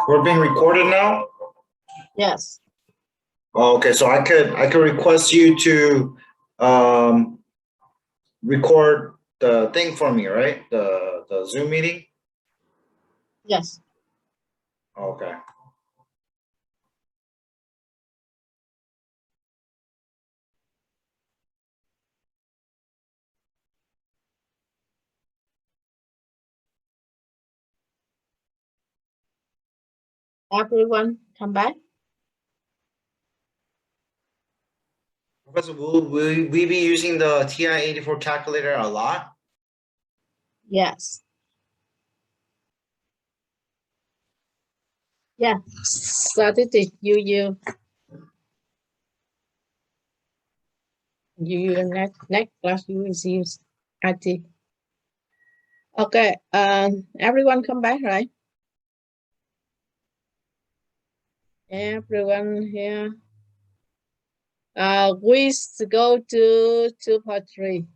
We're being recorded now? Yes. Oh, okay, so I could request you to record the thing for me, right? The Zoom meeting? Yes. Okay. Everyone come back. Professor, will we be using the TI-84 calculator a lot? Yes. Yeah. Statistics. You next class you will use IT. Okay. Everyone come back, right? Everyone here. We go to 2.3.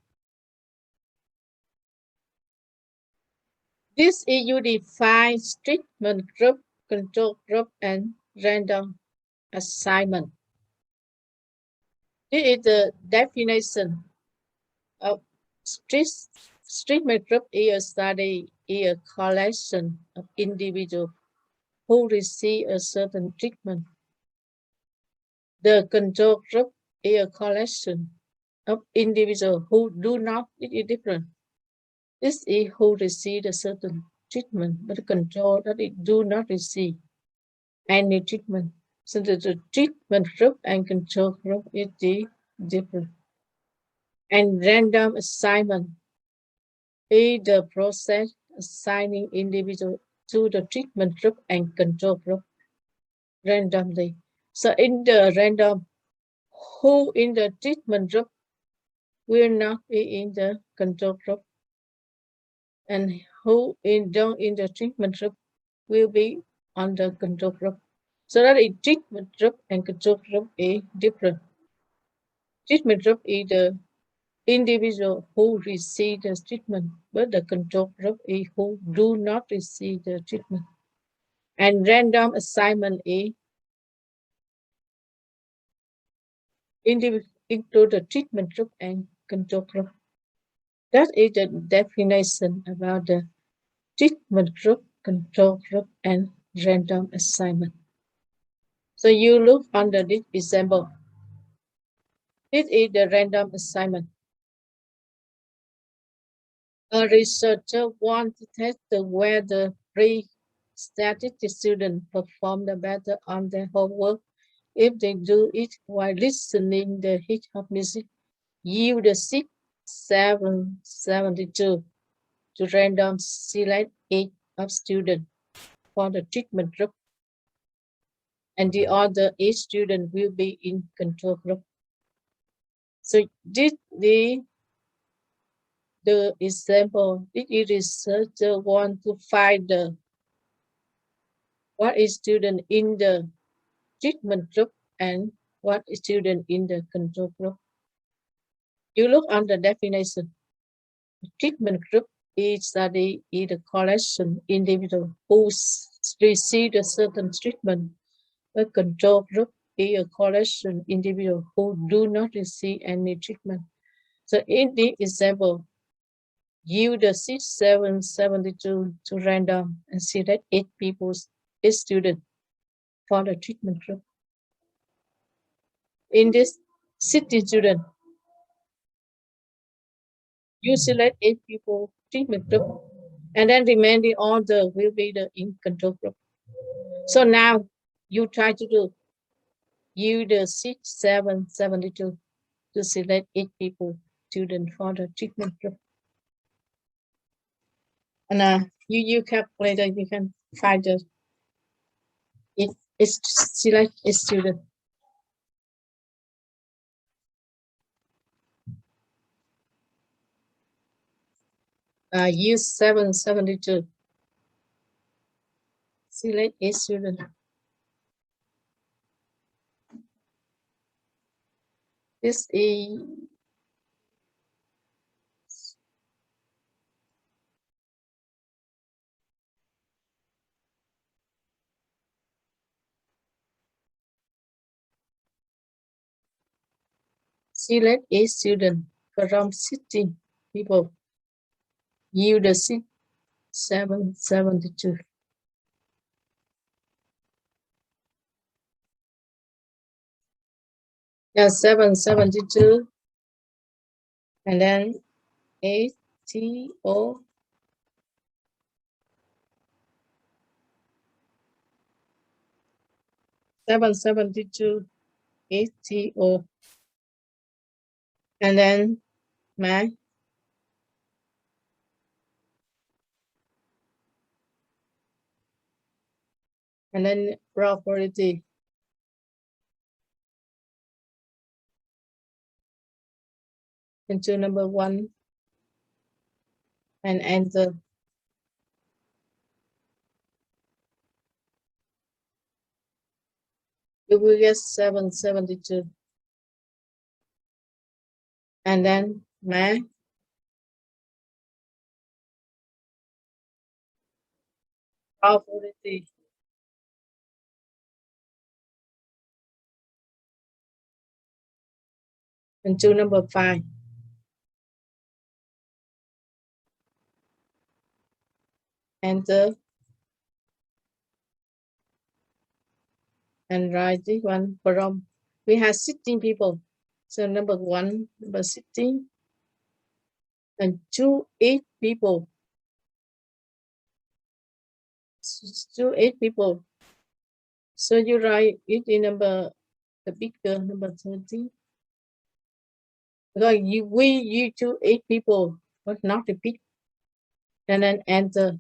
This is you define treatment group, control group, and random assignment. This is the definition of treatment group is a study, is a collection of individuals who receive a certain treatment. The control group is a collection of individuals who do not, it is different. This is who receive a certain treatment, but the control that it do not receive any treatment. So the treatment group and control group is different. And random assignment is the process assigning individual to the treatment group and control group randomly. So in the random, who in the treatment group will not be in the control group, and who in the treatment group will be on the control group. So that a treatment group and control group is different. Treatment group is the individual who receive the treatment, but the control group is who do not receive the treatment. And random assignment is into the treatment group and control group. That is the definition about the treatment group, control group, and random assignment. So you look under this example. This is the random assignment. A researcher wants to test whether pre-statistic students perform better on their homework if they do it while listening the hit of music. Yield 6772 to random select 8 of students for the treatment group, and the other 8 students will be in control group. So did the example, did the researcher want to find what is student in the treatment group and what is student in the control group? You look on the definition. The treatment group is study is a collection individual who receive a certain treatment. A control group is a collection individual who do not receive any treatment. So in the example, you the 6772 to random and select 8 people, 8 students for the treatment group. In this 60 student, you select 8 people treatment group, and then remaining order will be the in control group. So now you try to do you the 6772 to select 8 people student for the treatment group. And you calculator, you can find the it's select a student. Use 772. Select a student. This is Select a student from 16 people. Yield the 772. Yeah, 772. And then ATO. $772 ATO. And then Mac. And then property. Into number 1 and enter. You will get 772. And then Mac. Property. Into number 5. Enter. And write this one from. We have 16 people. So number 1, number 16. And 8 people. 8 people. So you write it in the bigger number 13. Because you 8 people, but not the big. And then enter.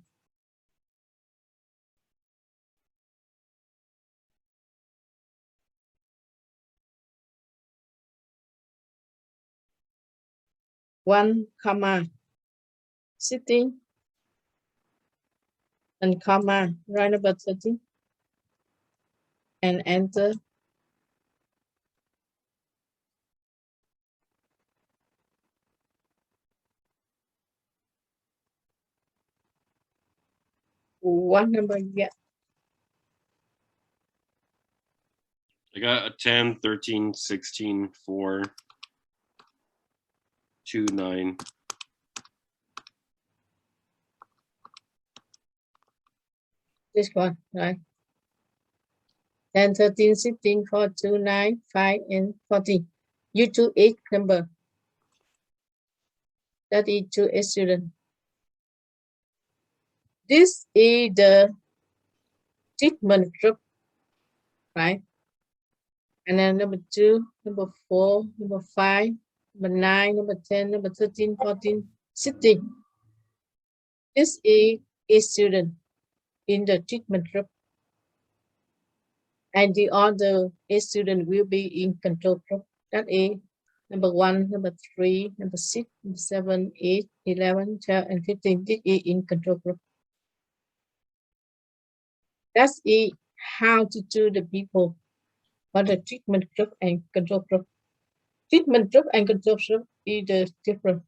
One comma, sitting, and comma, right number 13, and enter. What number you get? I got a 10, 13, 16, 4, 2, 9. This one, right? 10, 13, 16, 4, 2, 9, 5, and 14. You choose 8 number. That is to a student. This is the treatment group, right? And then number 2, number 4, number 5, number 9, number 10, number 13, 14, 16. This is a student in the treatment group. And the other a student will be in control group. That is number 1, number 3, number 6, number 7, 8, 11, 12, and 15. This is in control group. That's it, how to do the people for the treatment group and control group. Treatment group and control group is different.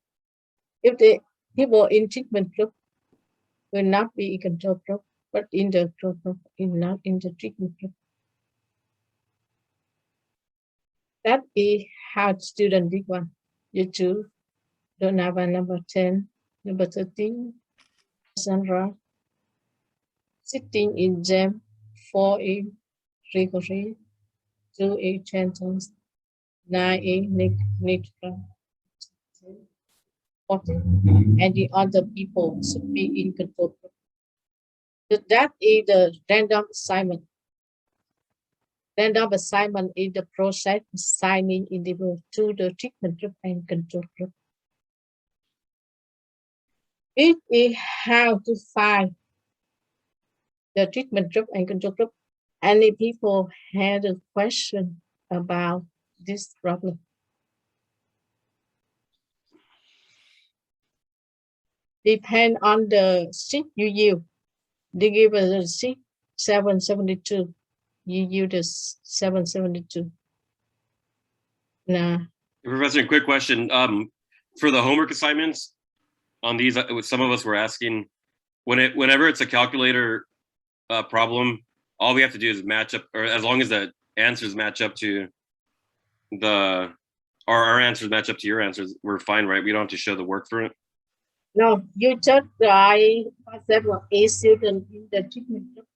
If the people in treatment group will not be in control group, but in the control group, not in the treatment group. That is how student did one. You choose Donovan number 10, number 13, Sandra, 16 in Jam, 4 in Gregory, 2 in Chanton, 9 in Nick, 14, and the other people should be in control. That is the random assignment. Random assignment is the process assigning individuals to the treatment group and control group. It is how to find the treatment group and control group. Any people had a question about this problem? Depend on the sheet you use. They give us a sheet 772. You use the 772. Nah. Professor, a quick question. For the homework assignments on these, some of us were asking, whenever it's a calculator problem, all we have to do is match up, or as long as the answers match up to the our answers match up to your answers, we're fine, right? We don't have to show the work for it. No, you just try, for example, a student in the treatment group,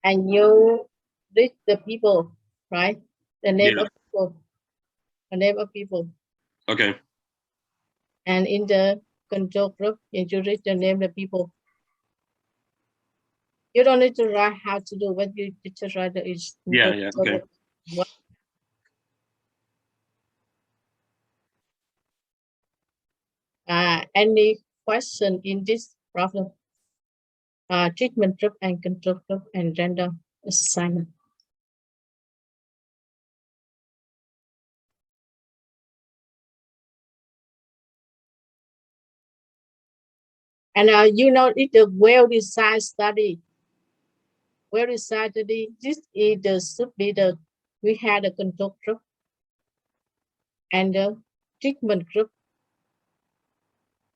and you read the people, right? The name Yeah. of people, the name of people, Okay. and in the control group, you read the name of the people. You don't need to write how to do what you just write is. Yeah. Okay. Any question in this problem? Treatment group and control group and random assignment. And you know, it's a well-designed study. Well-designed study. This is the should be the we had a control group and the treatment group,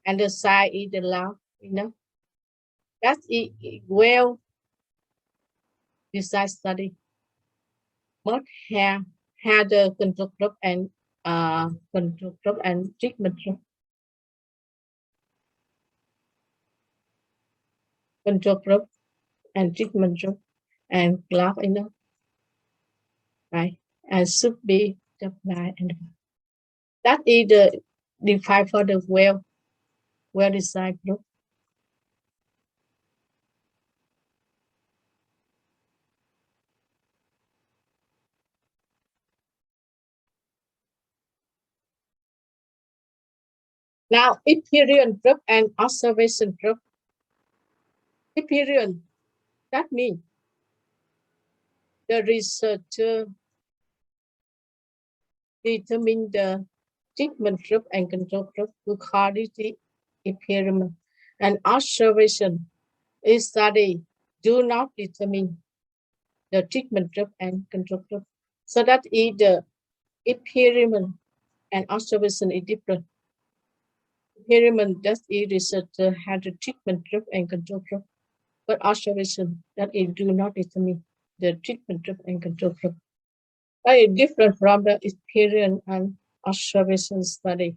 and the side is the lab. You know, that's it. Well-designed study. Must have had the control group and treatment group. Control group and treatment group and class, you know, right? And should be applied, and that is the defined for the well-designed group. Now, Epicurean group and observation group. Epicurean, that means the researcher determine the treatment group and control group to call it the experiment. And observation is study do not determine the treatment group and control group. So that is the experiment and observation is different. Experiment that is researcher had the treatment group and control group, but observation that it do not determine the treatment group and control group. That is different from the experiment and observation study.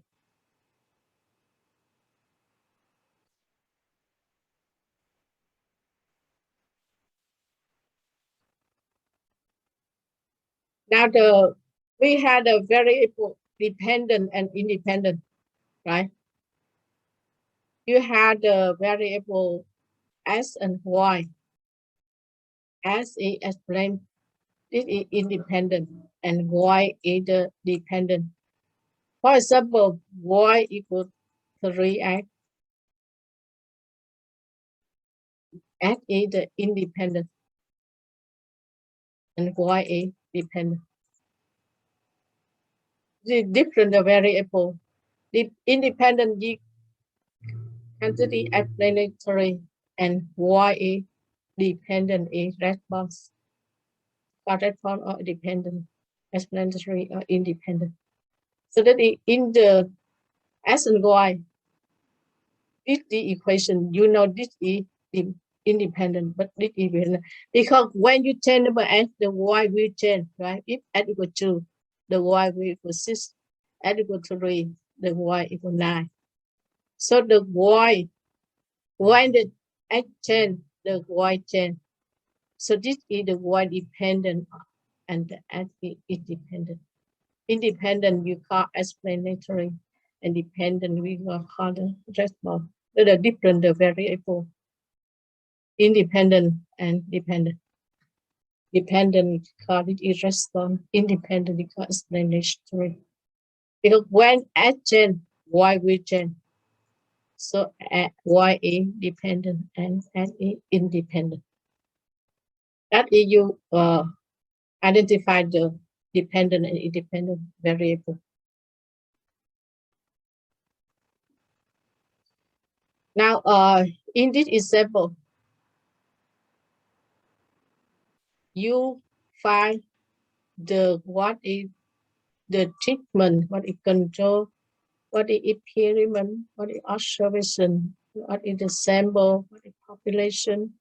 Now we had a variable dependent and independent, right? You had the variable S and Y. S is explained, this is independent, and Y is the dependent. For example, Y equals 3x. X is the independent, and Y is dependent. The different variable. The independent quantity explanatory, and Y is dependent is response. Response or dependent, explanatory or independent. So that in the S and Y, this the equation, you know, this is the independent, but this is independent. Because when you change number S, the Y will change, right? If S equal 2, the Y will equal 6. S equal 3, the Y equal 9. So the Y, when the X change, the Y change. So this is the Y dependent and the X is independent. Independent you call explanatory, and dependent we will call the response. The different the variable. Independent and dependent. Dependent call it response. Independent we call explanatory. Because when X change, Y will change. So Y is dependent and X is independent. That is you identify the dependent and independent variable. Now, in this example, you find the what is the treatment, what is control, what is experiment, what is observation, what is the sample, what is population,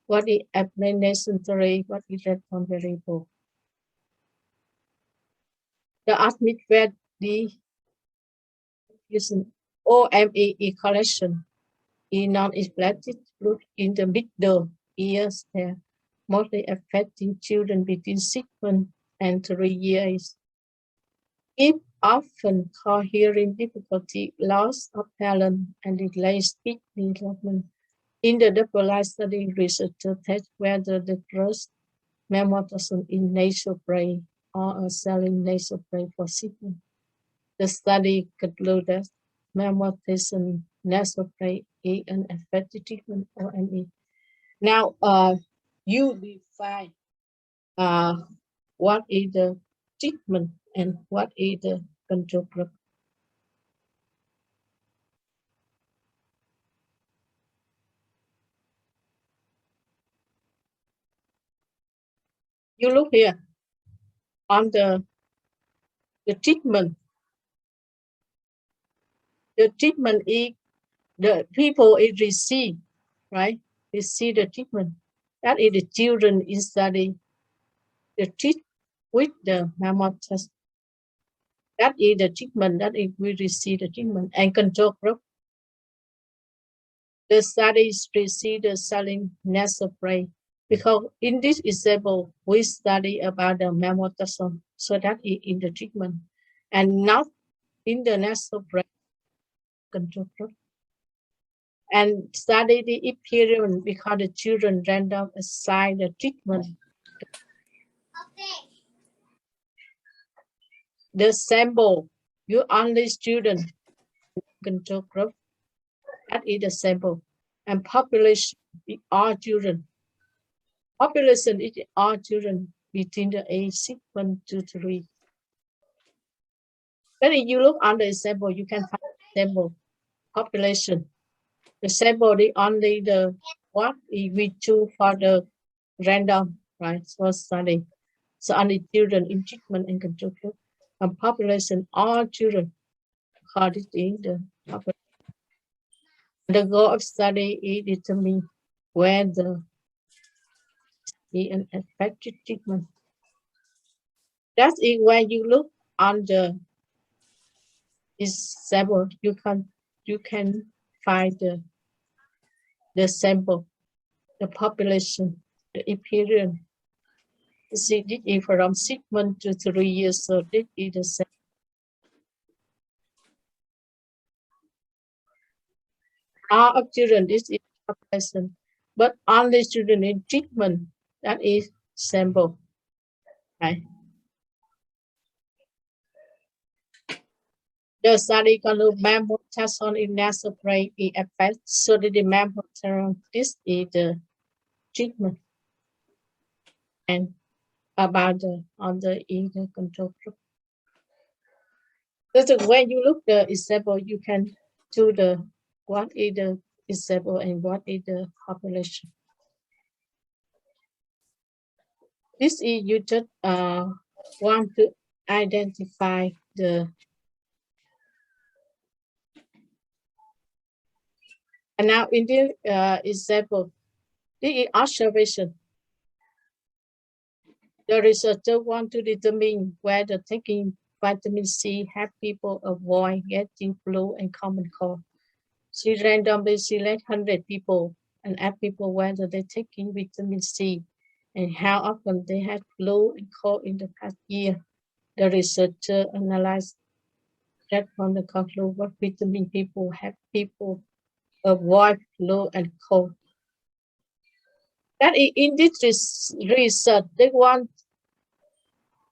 what is explanation theory, what is response variable. The admit where the is an OME collection. In non-infected group in the middle years, they're mostly affecting children between 6 months and 3 years. It often cause hearing difficulty, loss of balance, and delayed speech development. In the double-blind study, researchers test whether the first memortism in nasal spray or a saline nasal spray for 6 months. The study concluded memortism nasal spray is an effective treatment for ME. Now, you define what is the treatment and what is the control group. You look here on the treatment. The treatment is the people is receive, right? Receive the treatment. That is the children in study. The treat with the memortism. That is the treatment. That is we receive the treatment and control group. The studies receive the saline nasal spray because in this example we study about the memortism, so that is in the treatment and not in the nasal spray control group. And study the experience because the children random assign the treatment. The sample, you only student control group, that is the sample. And population is all children. Population is all children between the age 6 months to 3. Then if you look on the sample, you can find sample population. The sample is only the what we choose for the random, right? So study. So only children in treatment and control group. And population, all children, according to the population. The goal of study is determine whether an effective treatment. That is when you look on the sample, you can find the sample, the population, the experience. You see, this is from 6 months to 3 years, so this is the same. All of children, this is population, but only children in treatment, that is sample, right? The study concludes memortism in nasal spray is effective, so the memortism, this is the treatment. And about the other in the control group. So when you look the example, you can do the what is the example and what is the population. This is you just want to identify the and now in the example, this is observation. The researcher want to determine whether taking vitamin C help people avoid getting flu and common cold. She randomly select 100 people and ask people whether they're taking vitamin C and how often they had flu and cold in the past year. The researcher analyzed that from the conclusion what vitamin people help people avoid flu and cold. That in this research, they want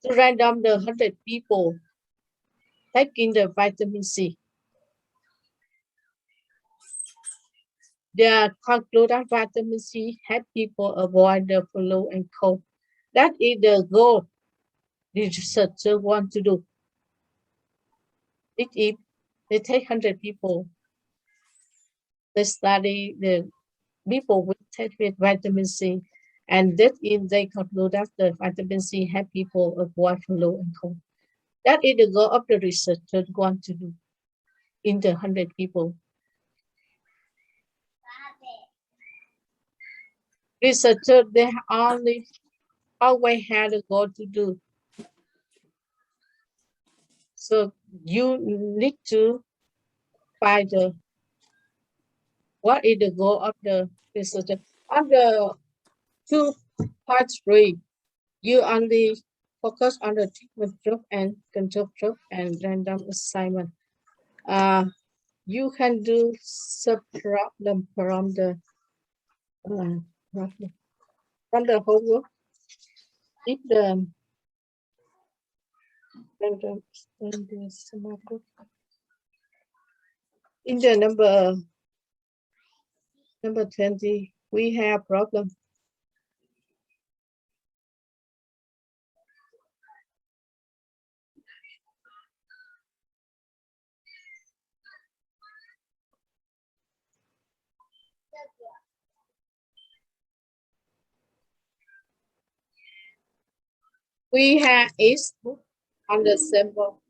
to random the 100 people taking the vitamin C. They conclude that vitamin C help people avoid the flu and cold. That is the goal the researcher want to do. If they take 100 people, they study the people with take with vitamin C, and that is they conclude that the vitamin C help people avoid flu and cold. That is the goal of the researcher want to do in the 100 people. Researcher, they always had a goal to do. So you need to find what is the goal of the research. On the 2.3, you only focus on the treatment group and control group and random assignment. You can do sub-problem from the homework. If the random and the small group in the number 20, we have problem. We have each book on the sample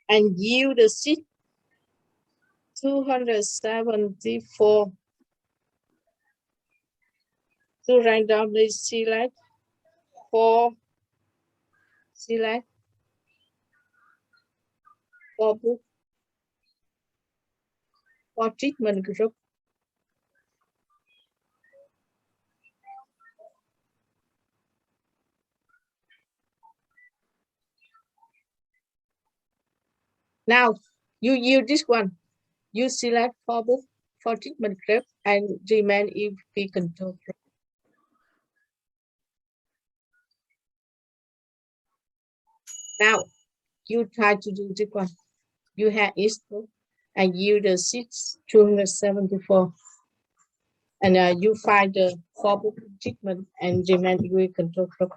and yield the sheet 274 to randomly select 4 book for treatment group. Now you use this one. You select 4 book for treatment group and remain if we control group. Now you try to do this one. You have each book and yield the 274. And you find the 4 book treatment and remain if we control group.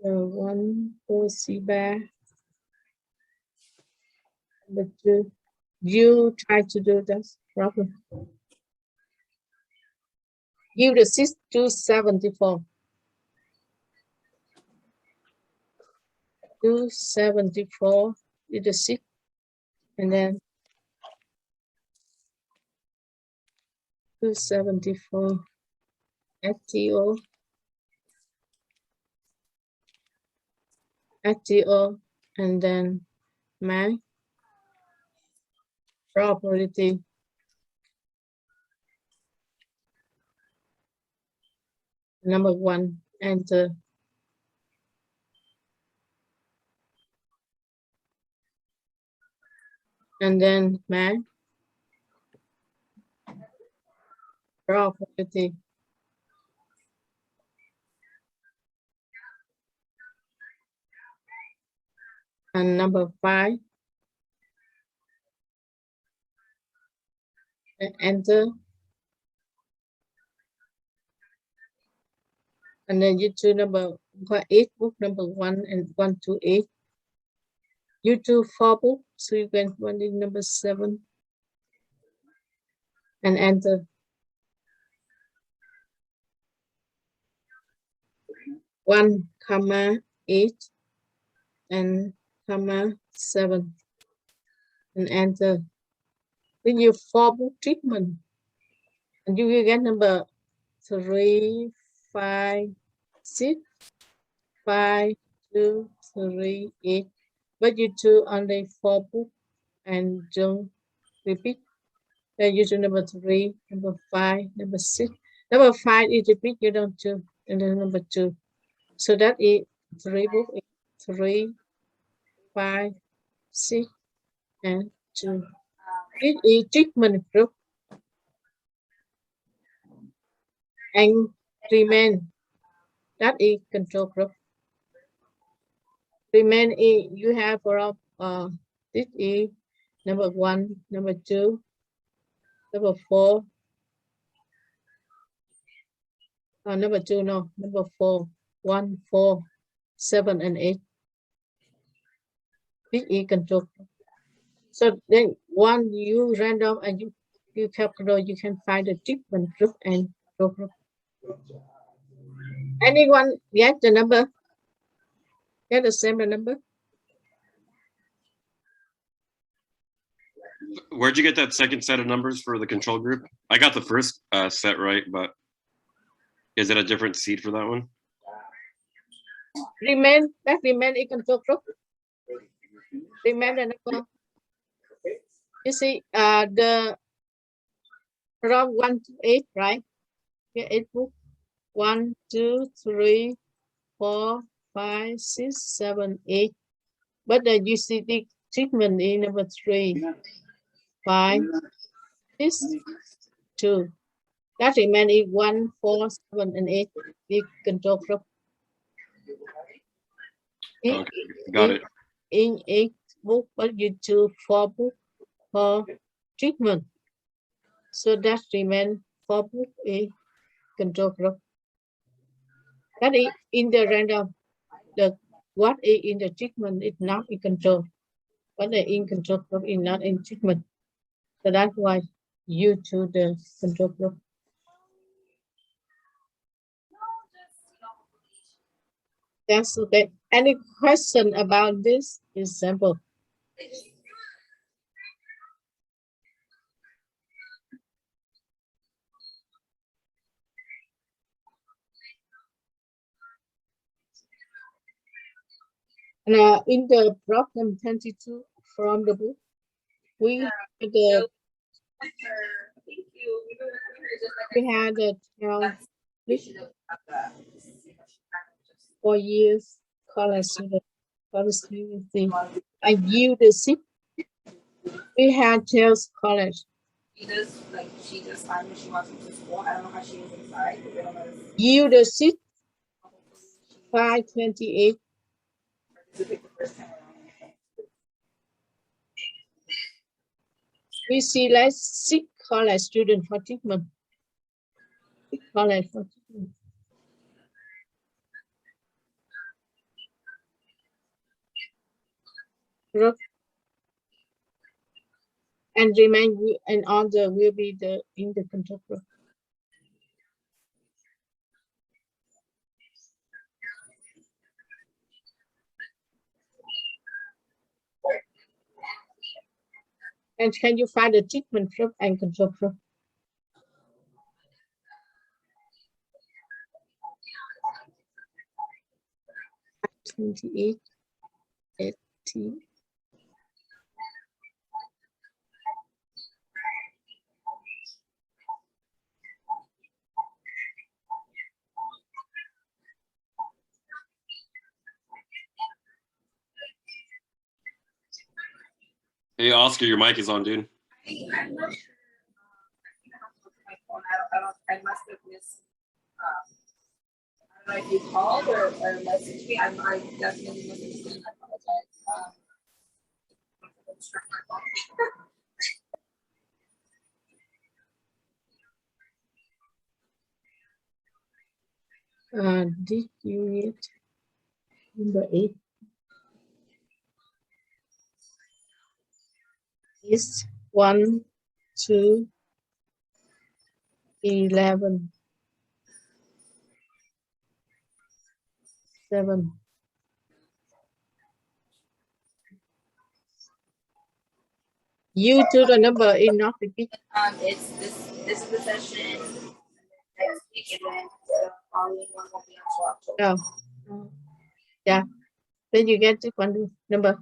One for CBA. But you try to do this problem. Give the 274. 274 is the 6, and then 274 FTO, and then my probability. Number 1, enter. And then my probability. And number 5, and enter. And then you choose number 8 book, number 1 and 1 to 8. You do 4 book, so you can find in number 7 and enter. 1,8 and 7 and enter. Then you 4 book treatment and you will get number 3, 5, 6, 5, 2, 3, 8. But you do only 4 book and don't repeat. Then you do number 3, number 5, number 6. Number 5 is repeat, you don't do, and then number 2. So that is 3 book, 3, 5, 6, and 2. This is treatment group. And remain, that is control group. Remain is you have from this is number 1, number 2, number 4. Number 2, no, number 4, 1, 4, 7, and 8. This is control group. So then one you random and you calculate, you can find the treatment group and control group. Anyone get the number? Get the same number? Where'd you get that second set of numbers for the control group? I got the first set right, but Is it a different seed for that one? Remain in control group. Remain the number. You see, the from 1 to 8, right? Yeah, 8 book. 1, 2, 3, 4, 5, 6, 7, 8. But the UCD treatment is number 3, 5, 6, 2. That remain is 1, 4, 7, and 8. The control group. Okay, got it. In 8 book, but you choose 4 book for treatment. So that remain 4 book a control group. That is in the random. The what is in the treatment is not in control. What is in control group is not in treatment. So that's why you choose the control group. That's okay. Any question about this example? Now, in the problem 22 from the book, we had the 4 years college student. I view the seat. We had Tales College. She does fine when she walks into school. I don't know how she is inside. But they don't let us You the seat 528. participate the first time around. We see like 6 college student for treatment. 6 college for treatment. Group. And remain and other will be the in the control group. And can you find the treatment group and control group? $28, $80. Hey, Oscar, your mic is on, dude. I'm not sure. I think I have to look at my phone. I must have missed. I don't know if you called or messaged me. I definitely must have missed it. I apologize. Did you read number 8? Is 1, 2, 11, 7. You to the number is not repeat. It's this is the session next week, and then the following one will be until October. Oh. Yeah. Then you get the one number.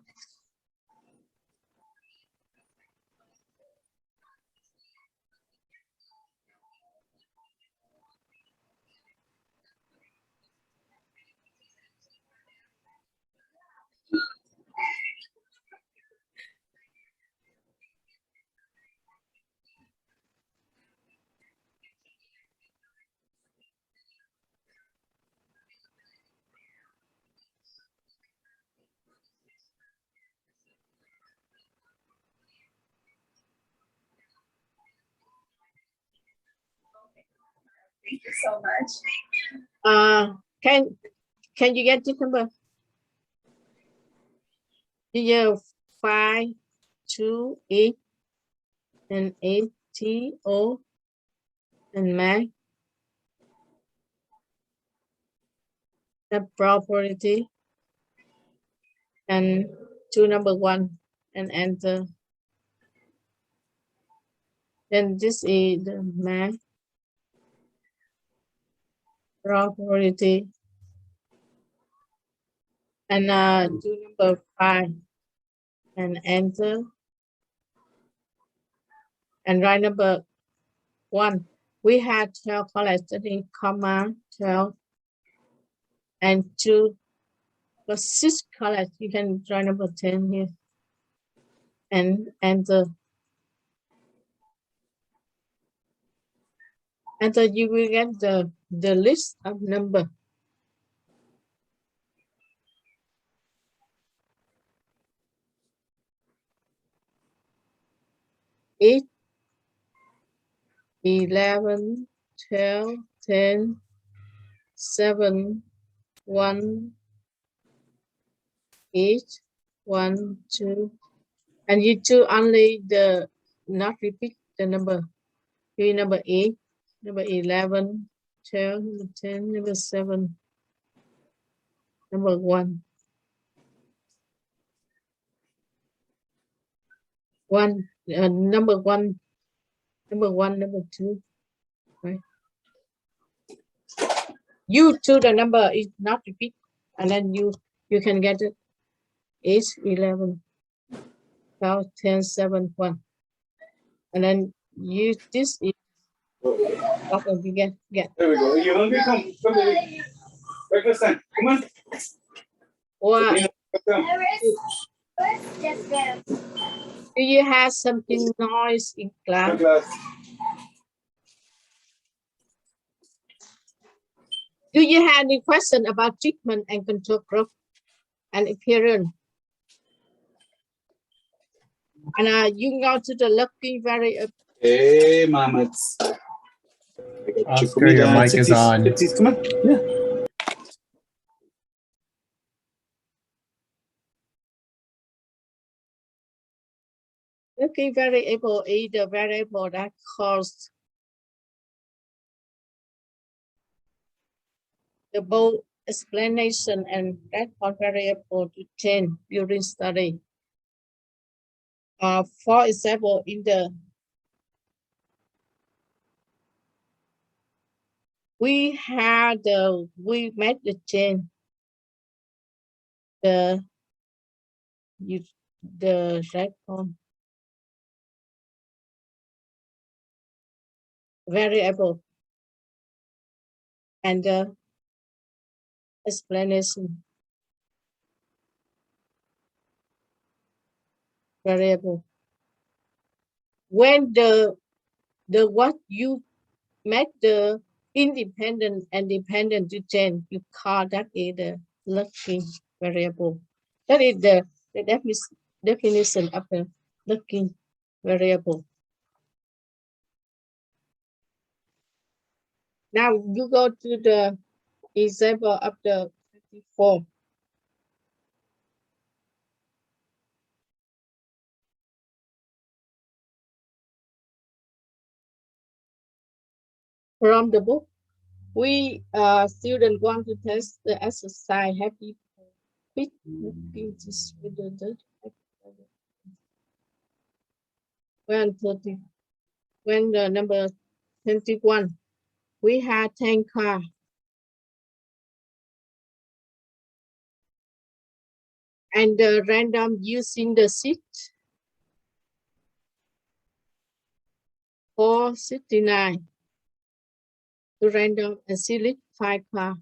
Thank you so much. Can you get the number? Yeah, 5, 2, 8, and 8 T O and Mac. The property and 2 number 1 and enter. Then this is the Mac. probability. And do number 5 and enter. And write number 1. We had 12 college study, comma 12 and 2 plus 6 college. You can try number 10 here and enter. And so you will get the list of number. Eight, 11, 12, 10, 7, 1, 8, 1, 2. And you choose only the not repeat the number. Maybe number 8, number 11, 12, number 10, number 7, number 1. 1, number 1, number 2, right? You choose the number is not repeat, and then you can get it. 8, 11, 12, 10, 7, 1. And then use this is what you get. There we go. You hungry? Come, baby. Breakfast time. Come on. Or Come. Just go. do you have something noise in class? Class. Do you have any question about treatment and control group and appearance? And you go to the lucky variable. Hey, mamas. Oscar, your mic is on. Come on. Yeah. Lucky variable is the variable that causes the both explanation and response variable to change during study. For example, in the we made the change the response variable and the explanation variable. When the what you make the independent and dependent to change, you call that is the lucky variable. That is the definition of the lucky variable. Now you go to the example of the 54. From the book, we students want to test the exercise happy fit looking just with the when the number 21, we had 10 cars. And the random using the seat 469 to random and select 5 cars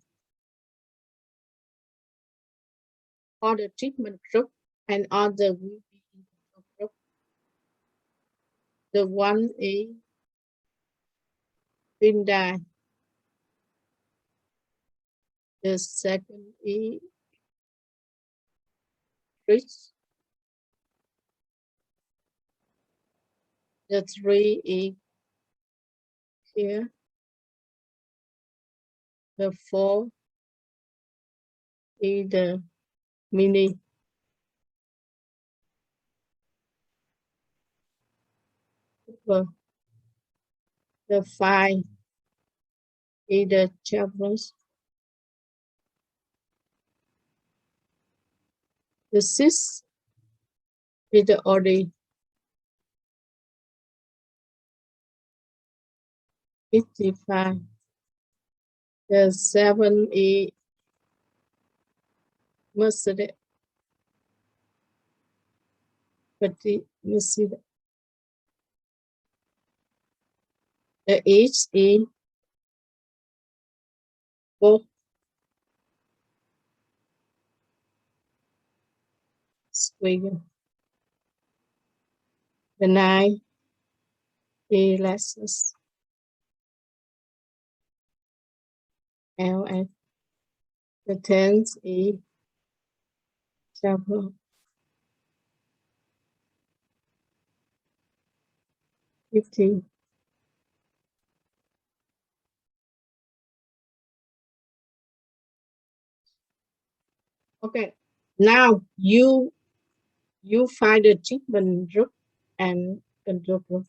for the treatment group and other will be in the group. The 1A Hyundai, the second E Rich, the 3E here, the 4 is the Mini, the 5 is the Chevrolet, the 6 is the Audi, 55 The 7E Mercedes. Mercedes. The HE Volkswagen. The 9E Lexus. LS. The 10E Chevrolet. 15. Okay, now you find the treatment group and control group.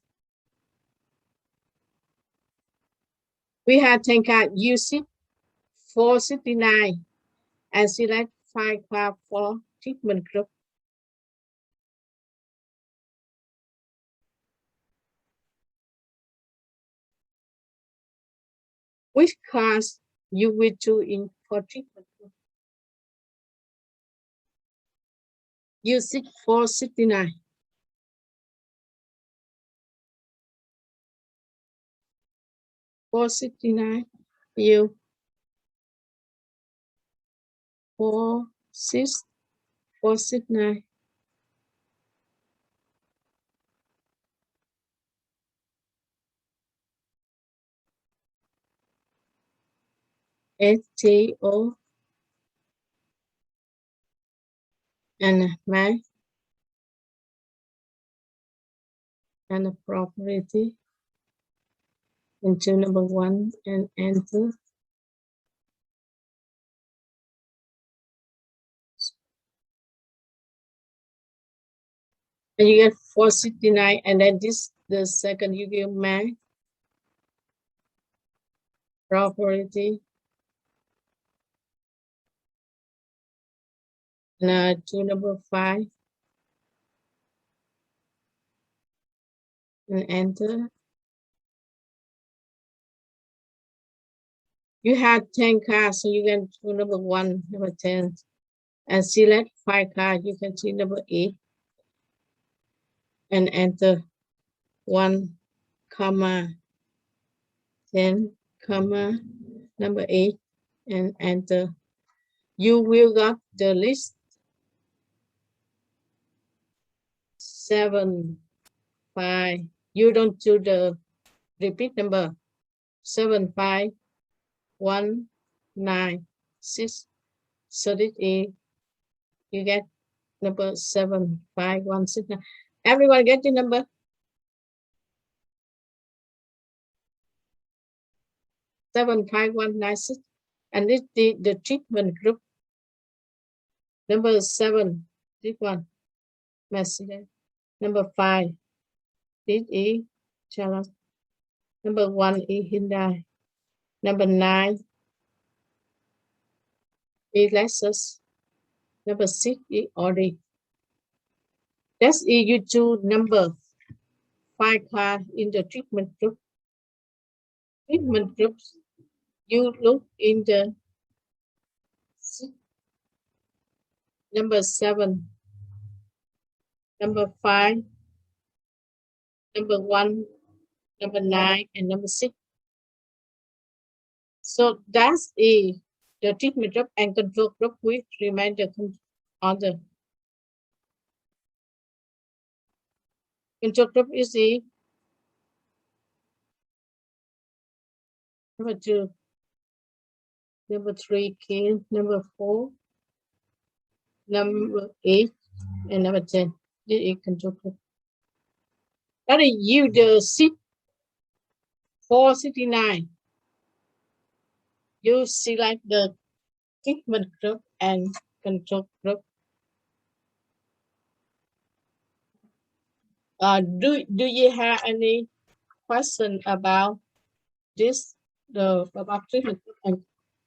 We have Tenka UC 469 and select 5 class for treatment group. Which class you will do in for treatment group? UC 469. You 469. STO and math and property into number 1 and enter. And you get 469, and then this the second you give math property and to number 5 and enter. You have 10 cards, so you can do number 1, number 10, and select 5 cards. You can see number 8 and enter 1, comma 10, comma number 8 and enter. You will got the list 7, 5. You don't do the repeat number 7, 5, 1, 9, 6. So this is you get number 7, 5, 1, 6, 9. Everyone get the number? Seven, 5, 1, 9, 6. And this the treatment group. Number 7, this one, Mercedes. Number 5, this is Charlotte. Number 1 is Hyundai. Number 9 is Lexus. Number 6 is Audi. That's you choose number 5 class in the treatment group. Treatment groups, you look in the number 7, number 5, number 1, number 9, and number 6. So that's the treatment group and control group which remain the order. Control group is the number 2, number 3, key, number 4, number 8, and number 10. This is control group. That is you the 469. You select the treatment group and control group. Do you have any question about this, about treatment group and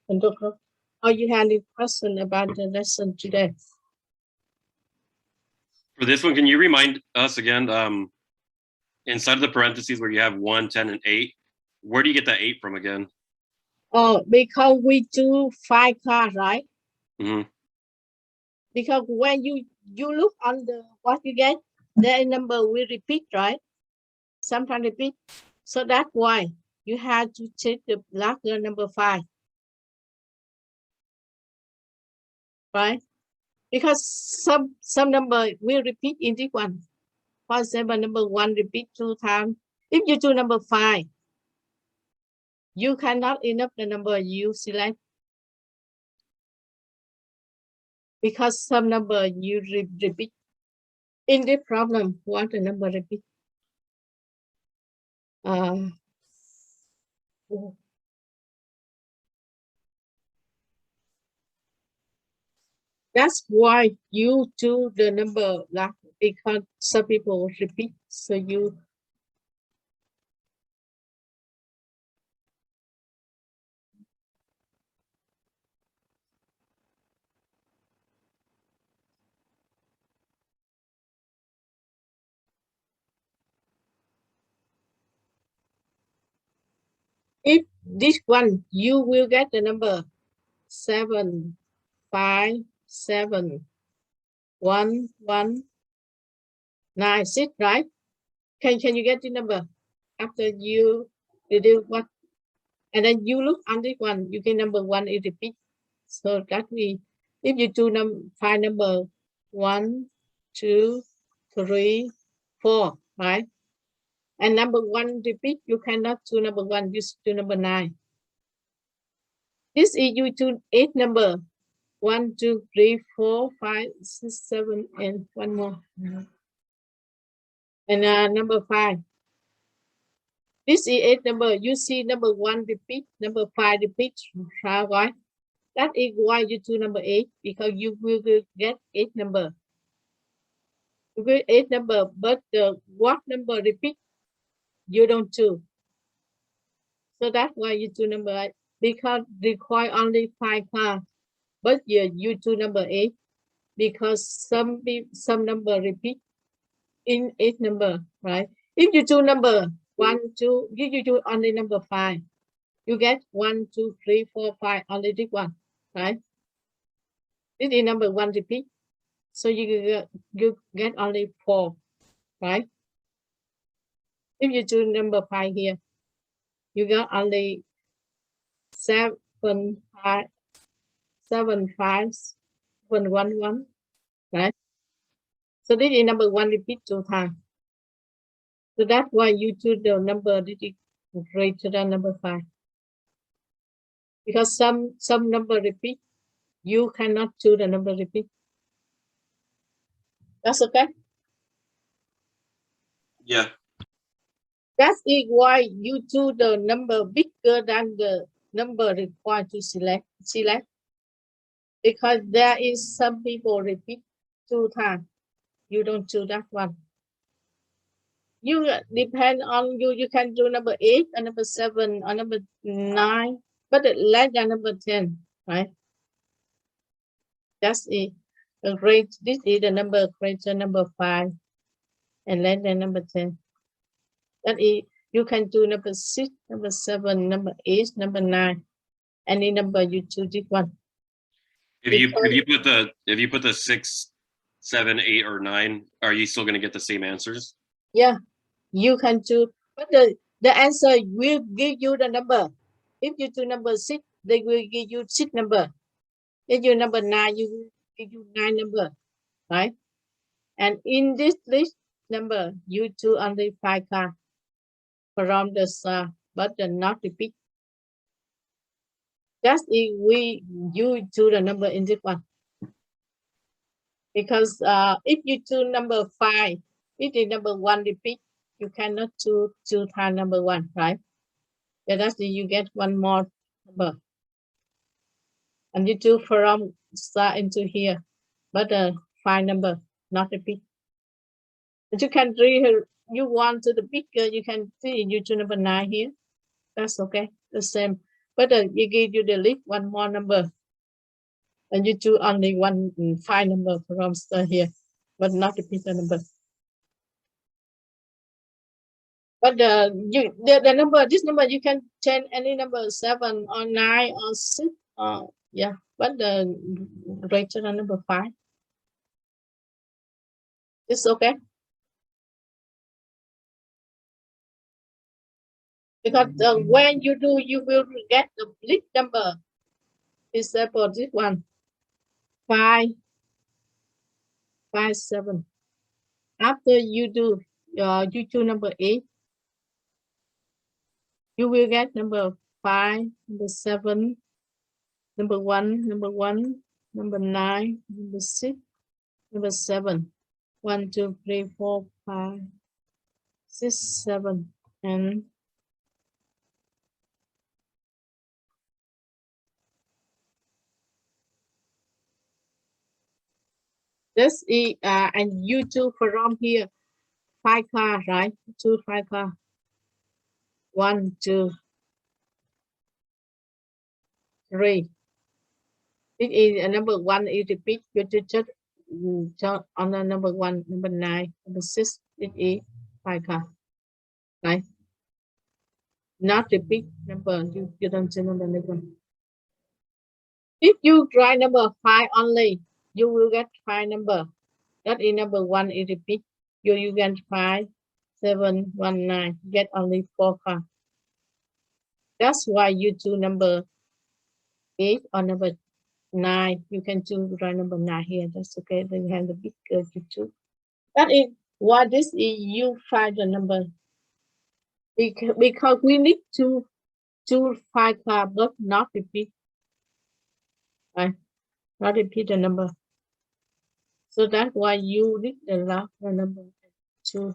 control group? Or you have any question about the lesson today? For this one, can you remind us again, inside of the parentheses where you have 1, 10, and 8, where do you get that 8 from again? Oh, because we do 5 cards, right? Hmm. Because when you look on the what you get, the number will repeat, right? Sometimes repeat. So that's why you have to take the larger number 5, right? Because some number will repeat in this one. For example, number 1 repeat 2 times. If you do number 5, you cannot enough the number you select. Because some number you repeat. In this problem, what the number repeat? That's why you do the number like because some people repeat. So you if this one you will get the number 7, 5, 7, 1, 1, 9, 6, right? Can you get the number after you do what? And then you look on this one, you get number 1 is repeat. So that means if you do find number 1, 2, 3, 4, right? And number 1 repeat, you cannot do number 1, you do number 9. This is you do 8 number. 1, 2, 3, 4, 5, 6, 7, and one more. And number 5. This is 8 number. You see number 1 repeat, number 5 repeat, right? That is why you do number 8, because you will get 8 number. You get 8 number, but the what number repeat, you don't do. So that's why you do number 8, because require only 5 cards. But you do number 8 because some number repeat in 8 number, right? If you do number 1, 2, you do only number 5. You get 1, 2, 3, 4, 5, only this one, right? This is number 1 repeat. So you get only 4, right? If you do number 5 here, you got only 7, 5, 7, 5, 1, 1, 1, right? So this is number 1 repeat 2 times. So that's why you choose the number that is greater than number 5. Because some number repeat, you cannot choose the number repeat. That's okay. Yeah. That is why you choose the number bigger than the number required to select. Because there is some people repeat 2 times. You don't choose that one. You depend on you. You can do number 8 and number 7 or number 9, but less than number 10, right? That's it. This is the number greater number 5 and less than number 10. That is, you can do number 6, number 7, number 8, number 9. Any number you choose this one. If you put the 6, 7, 8, or 9, are you still going to get the same answers? Yeah, you can choose, but the answer will give you the number. If you do number 6, they will give you 6 number. If you number 9, you will give you 9 number, right? And in this list number, you choose only 5 cards from the star, but not repeat. That's if you choose the number in this one. Because if you choose number 5, if the number 1 repeat, you cannot choose 2 times number 1, right? Yeah, that's you get one more number. And you choose from star into here, but 5 number, not repeat. But you can read, you want to the bigger, you can see you choose number 9 here. That's okay, the same. But you give you the list one more number. And you choose only 5 number from star here, but not repeat the number. But the number, this number you can change any number, 7 or 9 or 6. Yeah, but the greater than number 5. It's okay. Because when you do, you will get the big number. Example, this one, 5, 5, 7. After you do you choose number 8, you will get number 5, number 7, number 1, number 1, number 9, number 6, number 7. 1, 2, 3, 4, 5, 6, 7, and this is and you choose from here 5 cards, right? Choose 5 cards. 1, 2, 3. This is number 1 is repeat. You just on the number 1, number 9, number 6. It is 5 cards, right? Not repeat number. You don't see number number. If you try number 5 only, you will get 5 number. That is number 1 is repeat. You get 5, 7, 1, 9. Get only 4 cards. That's why you choose number 8 or number 9. You can choose right number 9 here. That's okay. Then you have the big you choose. That is why this is you find the number. Because we need to choose 5 cards but not repeat. Right? Not repeat the number. So that's why you need the last number 2.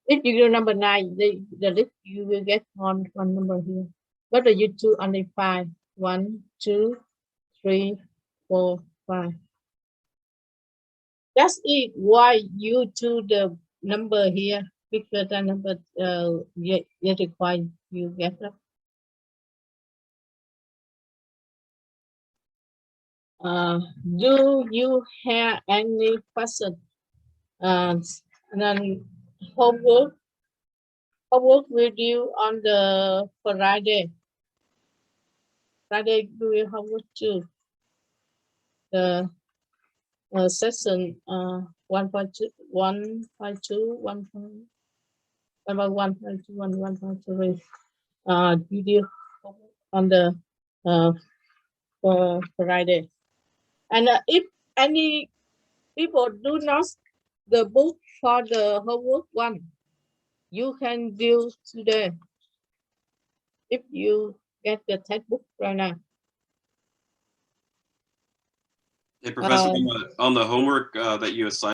If you do number 9, the list you will get one number here. But you choose only 5. 1, 2, 3, 4, 5. That's it. Why you choose the number here bigger than number yet require you get up. Do you have any question? And then homework with you on the Friday. Friday do your homework too. The session 1.2, 1.2, 1.3 video on the for Friday. And if any people do not the book for the homework one, you can do today if you get the textbook right now. Hey, Professor, on the homework that you assigned.